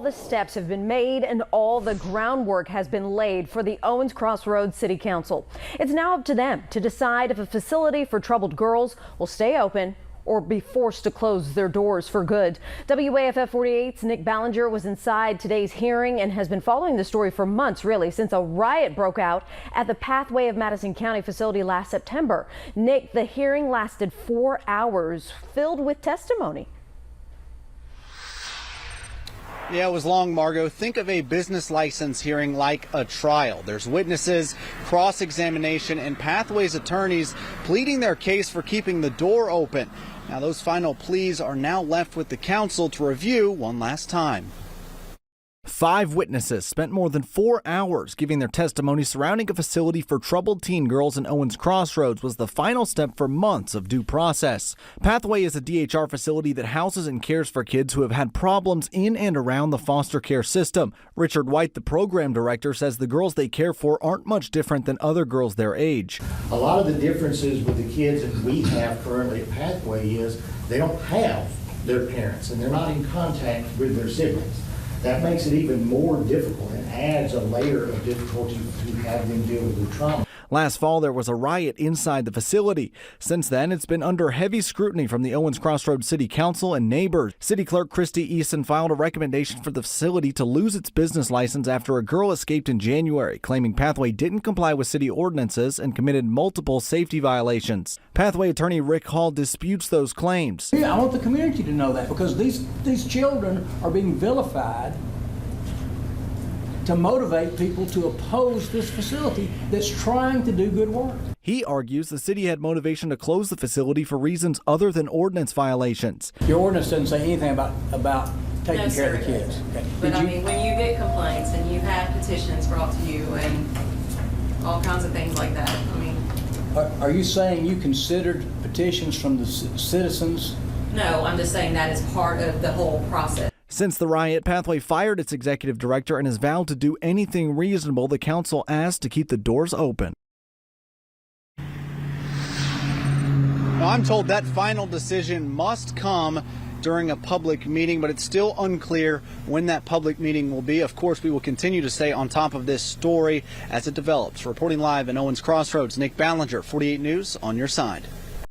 the steps have been made and all the groundwork has been laid for the Owens Cross Roads City Council. It's now up to them to decide if a facility for troubled girls will stay open or be forced to close their doors for good. WAFF 48's Nick Ballinger was inside today's hearing and has been following the story for months, really, since a riot broke out at the Pathway of Madison County facility last September. Nick, the hearing lasted 4 hours, filled with testimony. Yeah, it was long, Margot. Think of a business license hearing like a trial. There's witnesses, cross-examination, and Pathway's attorneys pleading their case for keeping the door open. Now, those final pleas are now left with the council to review one last time. 5 witnesses spent more than 4 hours giving their testimony surrounding a facility for troubled teen girls in Owens Cross Roads was the final step for months of due process. Pathway is a DHR facility that houses and cares for kids who have had problems in and around the foster care system. Richard White, the program director, says the girls they care for aren't much different than other girls their age. A lot of the differences with the kids that we have currently at Pathway is they don't have their parents and they're not in contact with their siblings. That makes it even more difficult and adds a layer of difficulty to have them deal with the trauma. Last fall, there was a riot inside the facility. Since then, it's been under heavy scrutiny from the Owens Cross Roads City Council and neighbors. City Clerk Christy Eason filed a recommendation for the facility to lose its business license after a girl escaped in January, claiming Pathway didn't comply with city ordinances and committed multiple safety violations. Pathway attorney Rick Hall disputes those claims. I want the community to know that because these children are being vilified to motivate people to oppose this facility that's trying to do good work. He argues the city had motivation to close the facility for reasons other than ordinance violations. Your ordinance doesn't say anything about taking care of the kids. Okay. But I mean, when you get complaints and you have petitions brought to you and all kinds of things like that, I mean. Are you saying you considered petitions from the citizens? No, I'm just saying that is part of the whole process. Since the riot, Pathway fired its executive director and has vowed to do anything reasonable the council asked to keep the doors open. Now, I'm told that final decision must come during a public meeting, but it's still unclear when that public meeting will be. Of course, we will continue to stay on top of this story as it develops. Reporting live in Owens Cross Roads, Nick Ballinger, 48 News, on your side.